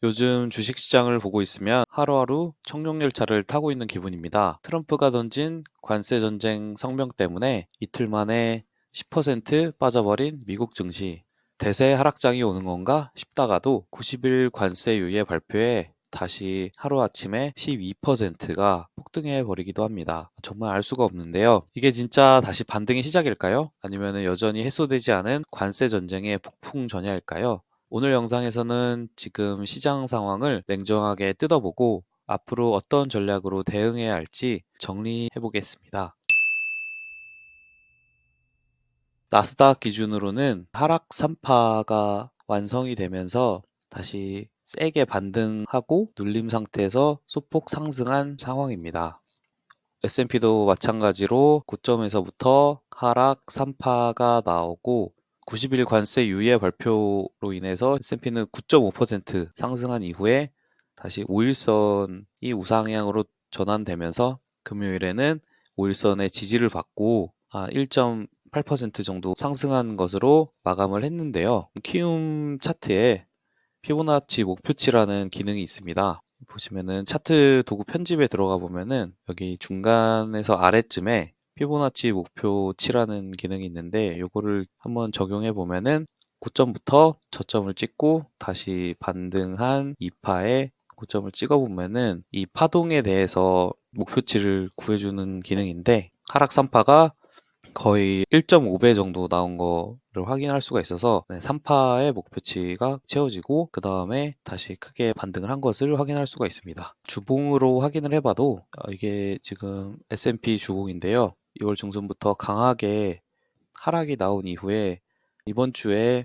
요즘 주식시장을 보고 있으면 하루하루 청룡열차를 타고 있는 기분입니다. 트럼프가 던진 관세 전쟁 성명 때문에 이틀 만에 10% 빠져버린 미국 증시. 대세 하락장이 오는 건가 싶다가도 90일 관세 유예 발표에 다시 하루아침에 12%가 폭등해 버리기도 합니다. 정말 알 수가 없는데요. 이게 진짜 다시 반등의 시작일까요? 아니면 여전히 해소되지 않은 관세 전쟁의 폭풍 전야일까요? 오늘 영상에서는 지금 시장 상황을 냉정하게 뜯어보고 앞으로 어떤 전략으로 대응해야 할지 정리해 보겠습니다. 나스닥 기준으로는 하락 3파가 완성이 되면서 다시 세게 반등하고 눌림 상태에서 소폭 상승한 상황입니다. S&P도 마찬가지로 고점에서부터 하락 3파가 나오고 90일 관세 유예 발표로 인해서 S&P는 9.5% 상승한 이후에 다시 5일선이 우상향으로 전환되면서 금요일에는 5일선의 지지를 받고 1.8% 정도 상승한 것으로 마감을 했는데요. 키움 차트에 피보나치 목표치라는 기능이 있습니다. 보시면은 차트 도구 편집에 들어가 보면은 여기 중간에서 아래쯤에 피보나치 목표치라는 기능이 있는데 요거를 한번 적용해 보면은 고점부터 저점을 찍고 다시 반등한 2파의 고점을 찍어 보면은 이 파동에 대해서 목표치를 구해주는 기능인데 하락 3파가 거의 1.5배 정도 나온 거를 확인할 수가 있어서 3파의 목표치가 채워지고 그 다음에 다시 크게 반등을 한 것을 확인할 수가 있습니다. 주봉으로 확인을 해봐도 이게 지금 S&P 주봉인데요. 2월 중순부터 강하게 하락이 나온 이후에 이번 주에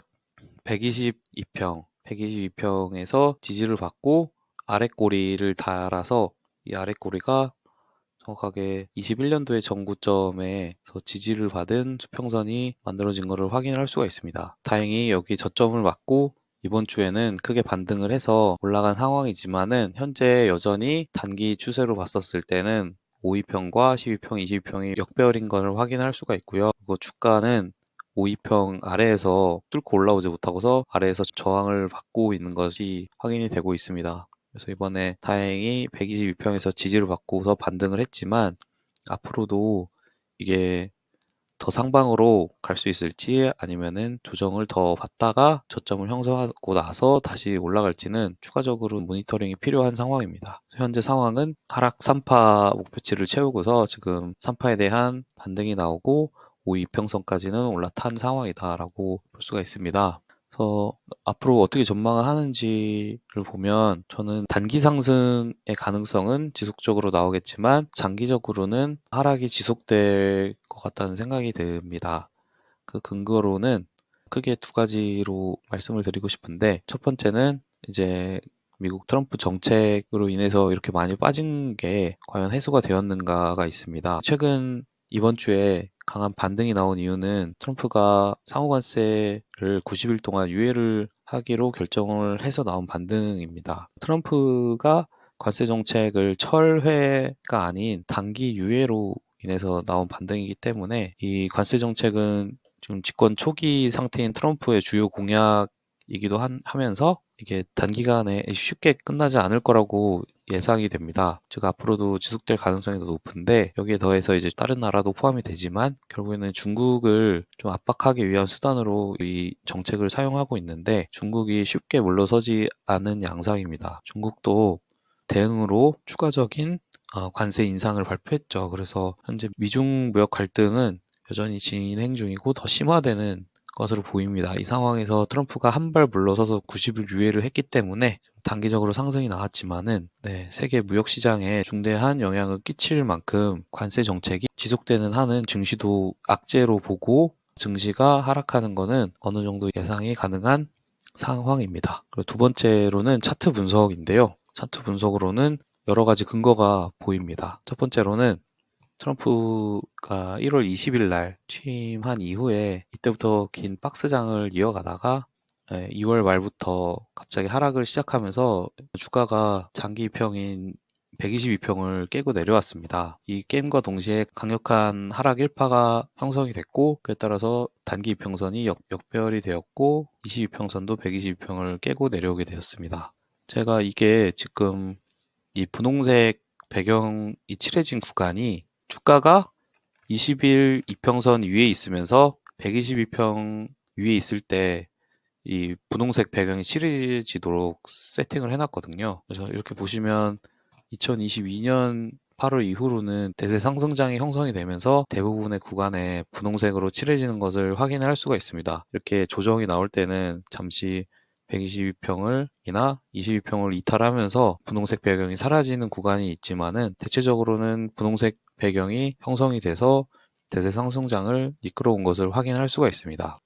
122평에서 지지를 받고 아랫꼬리를 달아서 이 아랫꼬리가 정확하게 21년도의 전고점에서 지지를 받은 수평선이 만들어진 것을 확인할 수가 있습니다. 다행히 여기 저점을 맞고 이번 주에는 크게 반등을 해서 올라간 상황이지만은 현재 여전히 단기 추세로 봤었을 때는 5위평과 12평, 22평이 역배열인 것을 확인할 수가 있고요. 그리고 주가는 5위평 아래에서 뚫고 올라오지 못하고서 아래에서 저항을 받고 있는 것이 확인이 되고 있습니다. 그래서 이번에 다행히 122평에서 지지를 받고서 반등을 했지만 앞으로도 이게 더 상방으로 갈 수 있을지 아니면은 조정을 더 받다가 저점을 형성하고 나서 다시 올라갈지는 추가적으로 모니터링이 필요한 상황입니다. 현재 상황은 하락 3파 목표치를 채우고서 지금 3파에 대한 반등이 나오고 5이평선까지는 올라탄 상황이다라고 볼 수가 있습니다. 그래서 앞으로 어떻게 전망을 하는지를 보면 저는 단기 상승의 가능성은 지속적으로 나오겠지만 장기적으로는 하락이 지속될 것 같다는 생각이 듭니다. 그 근거로는 크게 두 가지로 말씀을 드리고 싶은데 첫 번째는 이제 미국 트럼프 정책으로 인해서 이렇게 많이 빠진 게 과연 해소가 되었는가가 있습니다. 최근 이번 주에 강한 반등이 나온 이유는 트럼프가 상호관세를 90일 동안 유예를 하기로 결정을 해서 나온 반등입니다. 트럼프가 관세 정책을 철회가 아닌 단기 유예로 인해서 나온 반등이기 때문에 이 관세 정책은 지금 집권 초기 상태인 트럼프의 주요 공약이기도 하면서 이게 단기간에 쉽게 끝나지 않을 거라고 예상이 됩니다. 즉 앞으로도 지속될 가능성이 더 높은데 여기에 더해서 이제 다른 나라도 포함이 되지만 결국에는 중국을 좀 압박하기 위한 수단으로 이 정책을 사용하고 있는데 중국이 쉽게 물러서지 않은 양상입니다. 중국도 대응으로 추가적인 관세 인상을 발표했죠. 그래서 현재 미중 무역 갈등은 여전히 진행 중이고 더 심화되는 것으로 보입니다. 이 상황에서 트럼프가 한 발 물러서서 90일 유예를 했기 때문에 단기적으로 상승이 나왔지만은 세계 무역 시장에 중대한 영향을 끼칠 만큼 관세 정책이 지속되는 한은 증시도 악재로 보고 증시가 하락하는 것은 어느 정도 예상이 가능한 상황입니다. 그리고 두 번째로는 차트 분석인데요. 차트 분석으로는 여러 가지 근거가 보입니다. 첫 번째로는 트럼프가 1월 20일 날 취임한 이후에 이때부터 긴 박스장을 이어가다가 2월 말부터 갑자기 하락을 시작하면서 주가가 장기 평인 122평을 깨고 내려왔습니다. 이 게임과 동시에 강력한 하락 1파가 형성이 됐고 그에 따라서 단기 이평선이 역배열이 되었고 22평선도 122평을 깨고 내려오게 되었습니다. 제가 이게 지금 이 분홍색 배경이 칠해진 구간이 주가가 20일 이평선 위에 있으면서 122평 위에 있을 때 이 분홍색 배경이 칠해지도록 세팅을 해놨거든요. 그래서 이렇게 보시면 2022년 8월 이후로는 대세 상승장이 형성이 되면서 대부분의 구간에 분홍색으로 칠해지는 것을 확인할 수가 있습니다. 이렇게 조정이 나올 때는 잠시 122평을 이나 22평을 이탈하면서 분홍색 배경이 사라지는 구간이 있지만은 대체적으로는 분홍색 배경이 형성이 돼서 대세 상승장을 이끌어온 것을 확인할 수가 있습니다.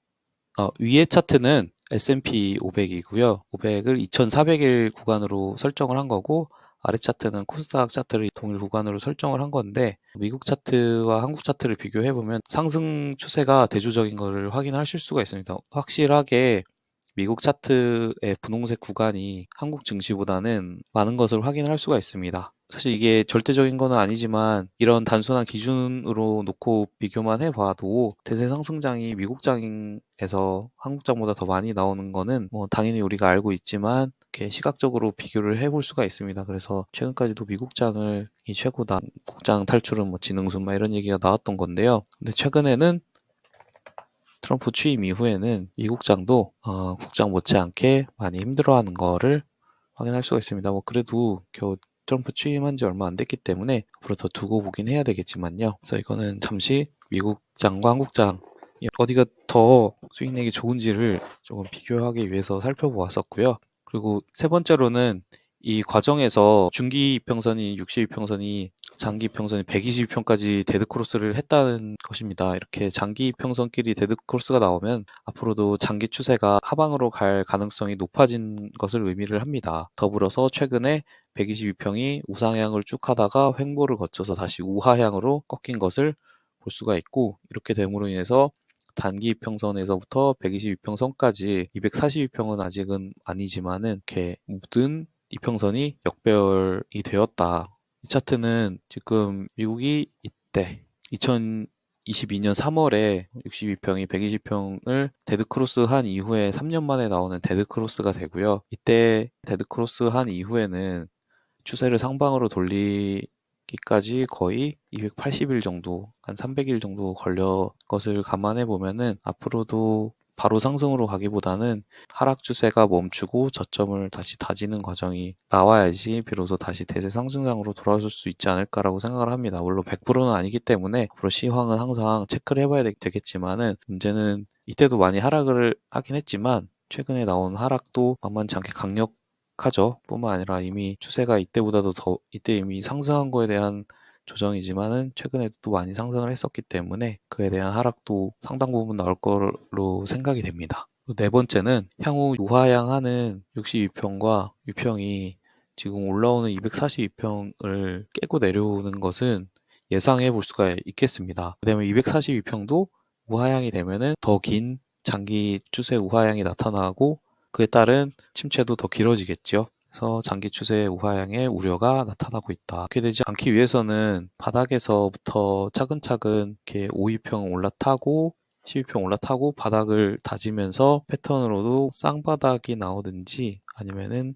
위의 차트는 S&P 500이고요. 500을 2400일 구간으로 설정을 한 거고 아래 차트는 코스닥 차트를 동일 구간으로 설정을 한 건데 미국 차트와 한국 차트를 비교해 보면 상승 추세가 대조적인 것을 확인하실 수가 있습니다. 확실하게 미국 차트의 분홍색 구간이 한국 증시보다는 많은 것을 확인할 수가 있습니다. 사실 이게 절대적인 건 아니지만 이런 단순한 기준으로 놓고 비교만 해봐도 대세 상승장이 미국장에서 한국장보다 더 많이 나오는 거는 뭐 당연히 우리가 알고 있지만 이렇게 시각적으로 비교를 해볼 수가 있습니다. 그래서 최근까지도 미국장을 이 최고다, 국장 탈출은 뭐 지능순 막 이런 얘기가 나왔던 건데요. 근데 최근에는 트럼프 취임 이후에는 미국장도 국장 못지않게 많이 힘들어하는 거를 확인할 수가 있습니다. 뭐 그래도 겨우 트럼프 취임한 지 얼마 안 됐기 때문에 앞으로 더 두고 보긴 해야 되겠지만요. 그래서 이거는 잠시 미국장과 한국장 어디가 더 수익 내기 좋은지를 조금 비교하기 위해서 살펴보았었고요. 그리고 세 번째로는 이 과정에서 중기 이평선이 62평선이 장기 이평선이 122평까지 데드크로스를 했다는 것입니다. 이렇게 장기 이평선끼리 데드크로스가 나오면 앞으로도 장기 추세가 하방으로 갈 가능성이 높아진 것을 의미를 합니다. 더불어서 최근에 122평이 우상향을 쭉 하다가 횡보를 거쳐서 다시 우하향으로 꺾인 것을 볼 수가 있고 이렇게 됨으로 인해서 단기 이평선에서부터 122평선까지 242평은 아직은 아니지만은 이렇게 모든 이평선이 역배열이 되었다. 이 차트는 지금 미국이 이때 2022년 3월에 62평이 120평을 데드크로스 한 이후에 3년 만에 나오는 데드크로스가 되고요. 이때 데드크로스 한 이후에는 추세를 상방으로 돌리기까지 거의 280일 정도, 한 300일 정도 걸려 것을 감안해 보면은 앞으로도 바로 상승으로 가기보다는 하락 추세가 멈추고 저점을 다시 다지는 과정이 나와야지 비로소 다시 대세 상승장으로 돌아설 수 있지 않을까라고 생각을 합니다. 물론 100%는 아니기 때문에 앞으로 시황은 항상 체크를 해봐야 되겠지만은 문제는 이때도 많이 하락을 하긴 했지만 최근에 나온 하락도 만만치 않게 강력하죠. 뿐만 아니라 이미 추세가 이때보다도 더 이때 이미 상승한 거에 대한 조정이지만은 최근에도 또 많이 상승을 했었기 때문에 그에 대한 하락도 상당 부분 나올 걸로 생각이 됩니다. 네 번째는 향후 우하향하는 62평과 유평이 지금 올라오는 242평을 깨고 내려오는 것은 예상해 볼 수가 있겠습니다. 그다음에 242평도 우하향이 되면은 더 긴 장기 추세 우하향이 나타나고 그에 따른 침체도 더 길어지겠죠. 그래서 장기 추세 우하향의 우려가 나타나고 있다. 그렇게 되지 않기 위해서는 바닥에서부터 차근차근 이렇게 5위평 올라타고 12평 올라타고 바닥을 다지면서 패턴으로도 쌍바닥이 나오든지 아니면은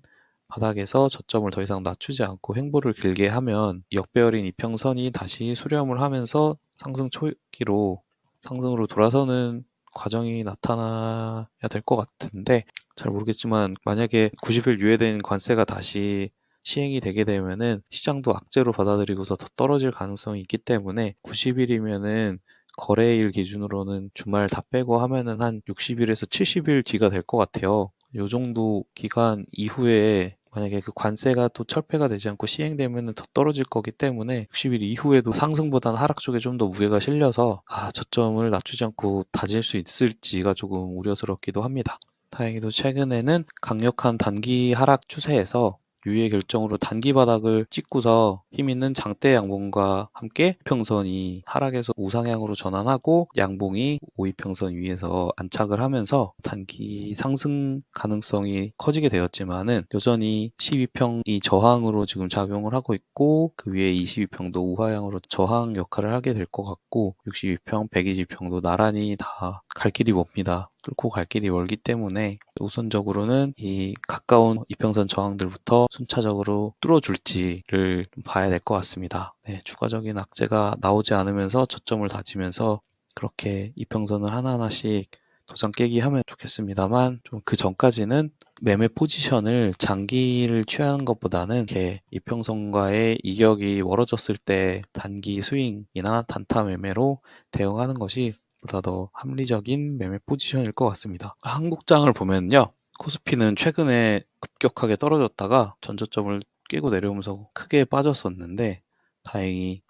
바닥에서 저점을 더 이상 낮추지 않고 횡보를 길게 하면 역배열인 이평선이 다시 수렴을 하면서 상승 초기로 상승으로 돌아서는 과정이 나타나야 될 것 같은데 잘 모르겠지만 만약에 90일 유예된 관세가 다시 시행이 되게 되면은 시장도 악재로 받아들이고서 더 떨어질 가능성이 있기 때문에 90일이면은 거래일 기준으로는 주말 다 빼고 하면은 한 60일에서 70일 뒤가 될 것 같아요. 요 정도 기간 이후에 만약에 그 관세가 또 철폐가 되지 않고 시행되면은 더 떨어질 거기 때문에 60일 이후에도 상승보다는 하락 쪽에 좀 더 무게가 실려서 저점을 낮추지 않고 다질 수 있을지가 조금 우려스럽기도 합니다. 다행히도 최근에는 강력한 단기 하락 추세에서 유예 결정으로 단기 바닥을 찍고서 힘 있는 장대 양봉과 함께 평선이 하락에서 우상향으로 전환하고 양봉이 5위평선 위에서 안착을 하면서 단기 상승 가능성이 커지게 되었지만은 여전히 12평이 저항으로 지금 작용을 하고 있고 그 위에 22평도 우하향으로 저항 역할을 하게 될 것 같고 62평, 120평도 나란히 다 갈 길이 멉니다. 뚫고 갈 길이 멀기 때문에 우선적으로는 이 가까운 이평선 저항들부터 순차적으로 뚫어줄지를 봐야 될 것 같습니다. 네, 추가적인 악재가 나오지 않으면서 저점을 다지면서 그렇게 이평선을 하나하나씩 도장 깨기 하면 좋겠습니다만, 좀 그 전까지는 매매 포지션을 장기를 취하는 것보다는 이렇게 이평선과의 이격이 멀어졌을 때 단기 스윙이나 단타 매매로 대응하는 것이 보다 더 합리적인 매매 포지션일 것 같습니다. 한국장을 보면요, 코스피는 최근에 급격하게 떨어졌다가 전저점을 깨고 내려오면서 크게 빠졌었는데, 다행히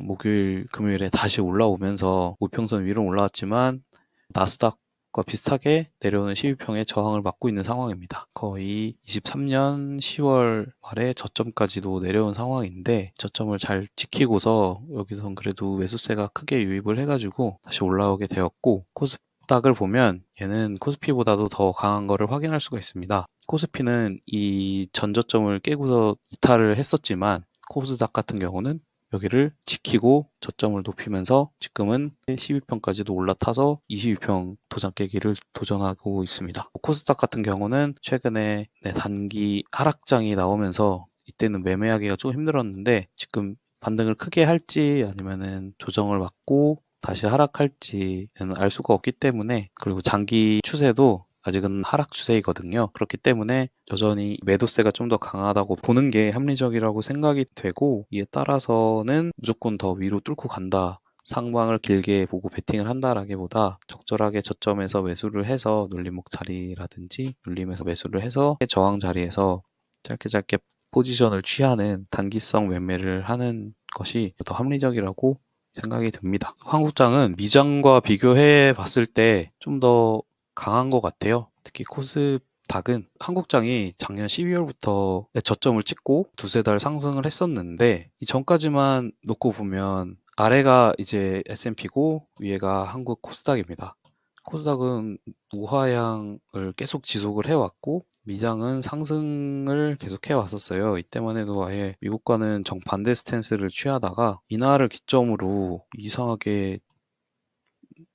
목요일, 금요일에 다시 올라오면서 우평선 위로 올라왔지만 나스닥과 비슷하게 내려오는 12평의 저항을 맞고 있는 상황입니다. 거의 23년 10월 말에 저점까지도 내려온 상황인데, 저점을 잘 지키고서 여기선 그래도 매수세가 크게 유입을 해가지고 다시 올라오게 되었고, 코스닥을 보면 얘는 코스피보다도 더 강한 거를 확인할 수가 있습니다. 코스피는 이 전저점을 깨고서 이탈을 했었지만 코스닥 같은 경우는 여기를 지키고 저점을 높이면서 지금은 12평까지도 올라타서 22평 도장 깨기를 도전하고 있습니다. 코스닥 같은 경우는 최근에 단기 하락장이 나오면서 이때는 매매하기가 좀 힘들었는데, 지금 반등을 크게 할지 아니면은 조정을 받고 다시 하락할지는 알 수가 없기 때문에, 그리고 장기 추세도 아직은 하락 추세이거든요. 그렇기 때문에 여전히 매도세가 좀 더 강하다고 보는 게 합리적이라고 생각이 되고, 이에 따라서는 무조건 더 위로 뚫고 간다, 상방을 길게 보고 베팅을 한다라기보다 적절하게 저점에서 매수를 해서 눌림목 자리라든지 눌림에서 매수를 해서 저항 자리에서 짧게 포지션을 취하는 단기성 매매를 하는 것이 더 합리적이라고 생각이 듭니다. 한국장은 미장과 비교해 봤을 때 좀 더 강한 것 같아요. 특히 코스닥은 한국장이 작년 12월부터 저점을 찍고 두세 달 상승을 했었는데, 이 전까지만 놓고 보면 아래가 이제 S&P고 위에가 한국 코스닥입니다. 코스닥은 우하향을 계속 지속을 해왔고 미장은 상승을 계속 해왔었어요. 이때만 해도 아예 미국과는 정반대 스탠스를 취하다가 이날을 기점으로 이상하게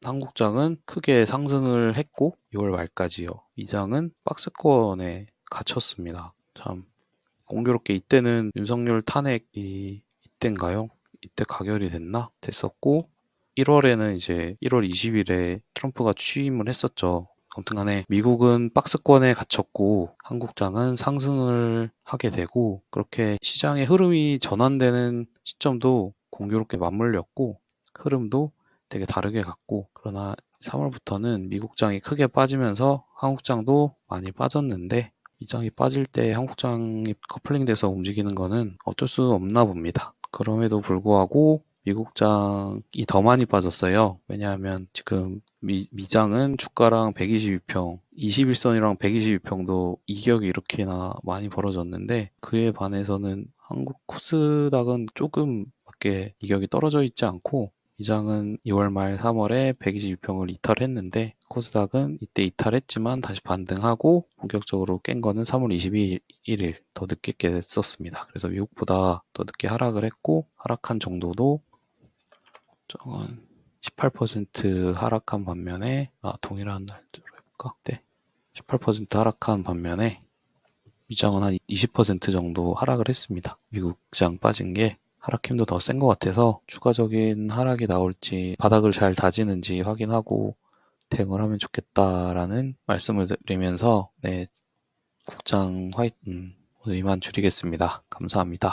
한국장은 크게 상승을 했고 6월 말까지요. 미장은 박스권에 갇혔습니다. 참 공교롭게 이때는 윤석열 탄핵이 이때인가요? 이때 가결이 됐었고 1월에는 이제 1월 20일에 트럼프가 취임을 했었죠. 아무튼 간에 미국은 박스권에 갇혔고 한국장은 상승을 하게 되고, 그렇게 시장의 흐름이 전환되는 시점도 공교롭게 맞물렸고 흐름도 되게 다르게 갔고, 그러나 3월부터는 미국장이 크게 빠지면서 한국장도 많이 빠졌는데, 미장이 빠질 때 한국장이 커플링돼서 움직이는 거는 어쩔 수 없나 봅니다. 그럼에도 불구하고 미국장이 더 많이 빠졌어요. 왜냐하면 지금 미장은 주가랑 122평, 21선이랑 122평도 이격이 이렇게나 많이 벌어졌는데, 그에 반해서는 한국 코스닥은 조금 밖에 이격이 떨어져 있지 않고, 미장은 2월 말 3월에 122평을 이탈했는데 코스닥은 이때 이탈했지만 다시 반등하고 본격적으로 깬 거는 3월 21일 더 늦게 깼었습니다. 그래서 미국보다 더 늦게 하락을 했고, 하락한 정도도 18% 하락한 반면에 동일한 날짜로 해볼까? 네, 18% 하락한 반면에 미장은 한 20% 정도 하락을 했습니다. 미국장 빠진 게 하락 힘도 더 센 것 같아서 추가적인 하락이 나올지 바닥을 잘 다지는지 확인하고 대응을 하면 좋겠다라는 말씀을 드리면서 국장 오늘 이만 줄이겠습니다. 감사합니다.